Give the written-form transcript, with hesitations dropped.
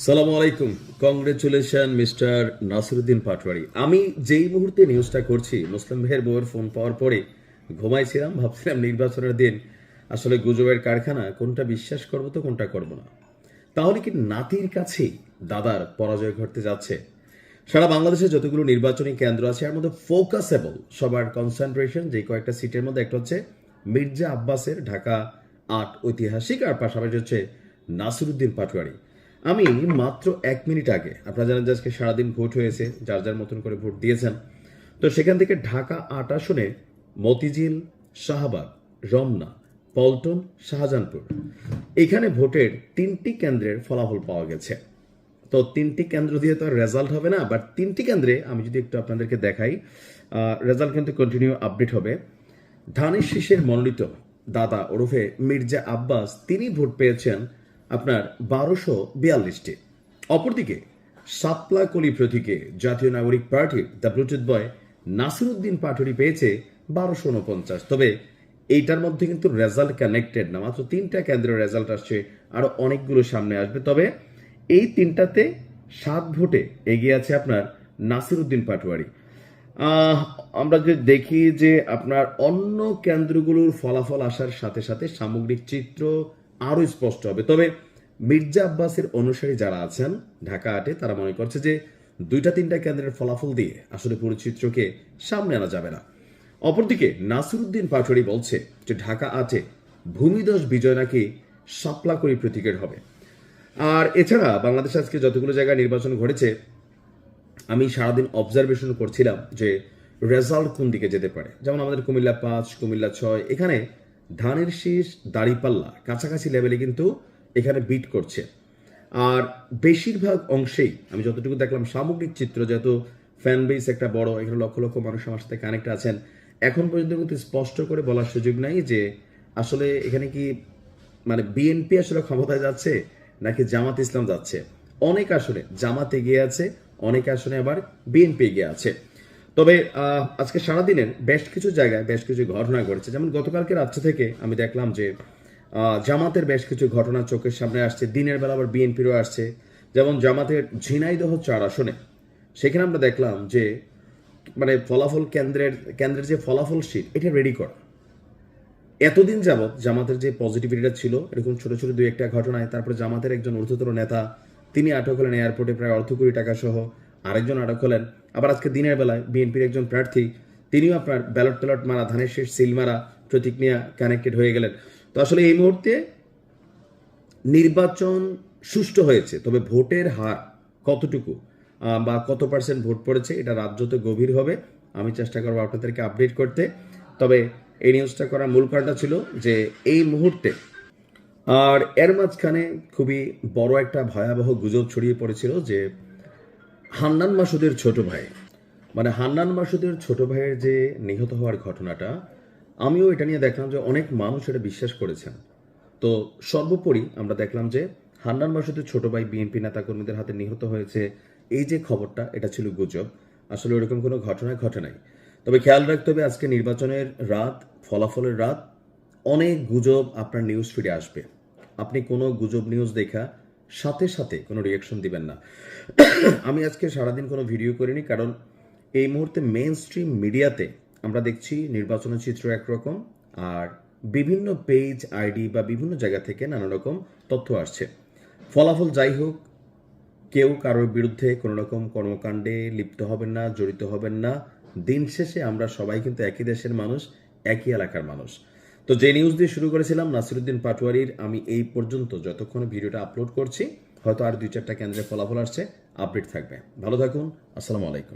সালামু আলাইকুম। Congratulation mister Nasiruddin Patowari. আমি যেই মুহূর্তে নিউজটা করছি, মুসলিম ভাইয়ের বউয়ের ফোন পাওয়ার পরে ঘুমাইছিলাম, ভাবছিলাম নির্বাচনের দিন আসলে গুজবের কারখানা, কোনটা বিশ্বাস করবো তো কোনটা করবো না। তাহলে কি নাতির কাছেই দাদার পরাজয় ঘটতে যাচ্ছে? সারা বাংলাদেশে যতগুলো নির্বাচনী কেন্দ্র আছে এর মধ্যে ফোকাসেবল সবার কনসেন্ট্রেশন যে কয়েকটা সিটের মধ্যে একটা হচ্ছে মির্জা আব্বাসের ঢাকা ৮ ঐতিহাসিক, আর পাশাপাশি হচ্ছে নাসিরুদ্দিন পাটোয়ারি। আমি মাত্র ১ মিনিট আগে, আপনারা জানেন যে আজকে সারাদিন ভোট হয়েছে, যার যার মতন করে ভোট দিয়েছেন। তো সেখান থেকে ঢাকা ৮ আসনে মতিঝিল, শাহবাগ, রমনা, পল্টন, শাহজাহানপুর এখানে ভোটের ৩টি কেন্দ্রের ফলাফল পাওয়া গেছে। তো ৩টি কেন্দ্র দিয়ে তো আর রেজাল্ট হবে না, বাট ৩টি কেন্দ্রে আমি যদি একটু আপনাদেরকে দেখাই, রেজাল্ট কিন্তু কন্টিনিউ আপডেট হবে। ধানের শীষের মনোনীত দাদা ওরফে মির্জা আব্বাস তিনি ভোট পেয়েছেন আপনার ১২৪২টি। অপরদিকে সাতলা কলি প্রতীকে জাতীয় নাগরিক পার্টির দ্য ব্লুটুথ বয় নাসিরুদ্দিন পাটোয়ারি পেয়েছে ১২৪৯। তবে এইটার মধ্যে কিন্তু রেজাল্ট কানেক্টেড না, মাত্র ৩টা কেন্দ্রের রেজাল্ট আসছে, আরো অনেকগুলো সামনে আসবে। তবে এই ৩টাতে ৭ ভোটে এগিয়ে আছে আপনার নাসিরুদ্দিন পাটোয়ারি। আমরা যদি দেখি যে আপনার অন্য কেন্দ্রগুলোর ফলাফল আসার সাথে সাথে সামগ্রিক চিত্র আরো স্পষ্ট হবে। তবে মির্জা আব্বাসের অনুসারী যারা আছেন ঢাকা ৮-এ, তারা মনে করছে যে ২-৩টা কেন্দ্রের ফলাফল দিয়ে আসলে পুরো চিত্রকে সামনে আনা যাবে না। অপরদিকে নাসিরুদ্দিন পাটোয়ারি বলছে যে ঢাকা ৮-এ ভূমিধস বিজয় নাকি শাপলাকড়ি প্রতীকের হবে। আর এছাড়া বাংলাদেশে আজকে যতগুলো জায়গায় নির্বাচন ঘটেছে, আমি সারাদিন অবজারভেশন করছিলাম যে রেজাল্ট কোন দিকে যেতে পারে। যেমন আমাদের কুমিল্লা ৫, কুমিল্লা ৬, এখানে ধানের শীষ, দাড়িপাল্লা কাছাকাছি লেভেলে কিন্তু এখানে বিট করছে। আর বেশিরভাগ অংশেই আমি যতটুকু দেখলাম সামগ্রিক চিত্র, যেহেতু ফ্যান বেস একটা বড়, এখানে লক্ষ লক্ষ মানুষ আমার সাথে কানেক্ট আছেন, এখন পর্যন্ত কিন্তু স্পষ্ট করে বলার সুযোগ নাই যে আসলে এখানে কি মানে বিএনপি আসলে ক্ষমতায় যাচ্ছে নাকি জামাত ইসলাম যাচ্ছে। অনেক আসনে জামাত এগিয়ে আছে, অনেক আসনে আবার বিএনপি এগিয়ে আছে। তবে আজকে সারাদিনের বেশ কিছু জায়গায় বেশ কিছু ঘটনা ঘটেছে। যেমন গতকালকে রাত্রে থেকে আমি দেখলাম যে জামাতের বেশ কিছু ঘটনা চোখের সামনে আসছে, দিনের বেলা আবার বিএনপিরও আসছে। যেমন জামাতের ঝিনাইদহ ৪ আসনে সেখানে আমরা দেখলাম যে মানে ফলাফল কেন্দ্রের যে ফলাফল শিট এটা রেডি করা। এতদিন যাবৎ জামাতের যে পজিটিভিটিটা ছিল, এরকম ছোট ছোট ২-১টা ঘটনায় তারপরে জামাতের একজন ঊর্ধ্বতন নেতা তিনি আটক হলেন এয়ারপোর্টে প্রায় অর্ধ কোটি টাকা সহ, আরেকজন আটক হলেন। আবার আজকে দিনের বেলায় বিএনপির একজন প্রার্থী তিনিও আপনার ব্যালট ট্যালট মারা, ধানের শেষ সিল মারা প্রতীক নিয়ে কানেক্টেড হয়ে গেলেন। তো আসলে এই মুহূর্তে নির্বাচন সুষ্ঠু হয়েছে, তবে ভোটের হার কতটুকু বা কত পার্সেন্ট ভোট পড়েছে এটা রাজ্যতে গভীর হবে। আমি চেষ্টা করবো আপনাদেরকে আপডেট করতে। তবে এই নিউজটা করার মূল কারণটা ছিল যে এই মুহূর্তে আর এর মাঝখানে খুবই বড় একটা ভয়াবহ গুজব ছড়িয়ে পড়েছিল যে হান্নান মাসুদের ছোট ভাই, মানে হান্নান মাসুদের ছোট ভাইয়ের যে নিহত হওয়ার ঘটনাটা, আমিও এটা নিয়ে দেখলাম যে অনেক মানুষ এটা বিশ্বাস করেছেন। তো সর্বোপরি আমরা দেখলাম যে হান্নান মাসুদের ছোট ভাই বিএনপি নেতাকর্মীদের হাতে নিহত হয়েছে, এই যে খবরটা এটা ছিল গুজব, আসলে ওরকম কোনো ঘটনা ঘটে নাই। তবে খেয়াল রাখতে হবে আজকে নির্বাচনের রাত, ফলাফলের রাত, অনেক গুজব আপনার নিউজ ফিডে আসবে। আপনি কোনো গুজব নিউজ দেখা সাথে সাথে কোনো রিয়াকশন দিবেন না। আমি আজকে সারাদিন কোনো ভিডিও করিনি, কারণ এই মুহূর্তে মেইন স্ট্রিম মিডিয়াতে আমরা দেখছি নির্বাচনের চিত্র একরকম, আর বিভিন্ন পেজ, আইডি বা বিভিন্ন জায়গা থেকে নানা রকম তথ্য আসছে। ফলাফল যাই হোক, কেউ কারোর বিরুদ্ধে কোনো রকম কর্মকাণ্ডে লিপ্ত হবেন না, জড়িত হবেন না। দিন শেষে আমরা সবাই কিন্তু একই দেশের মানুষ, একই এলাকার মানুষ। তো যে নিউজ দিয়ে শুরু করেছিলাম নাসিরুদ্দিন পাটোয়ারির, আমি এই পর্যন্ত যতক্ষণ ভিডিওটা আপলোড করছি হয়তো আর ২-৪টা কেন্দ্রে ফলাফল আসছে, আপডেট থাকবে। ভালো থাকুন, আসসালামু আলাইকুম।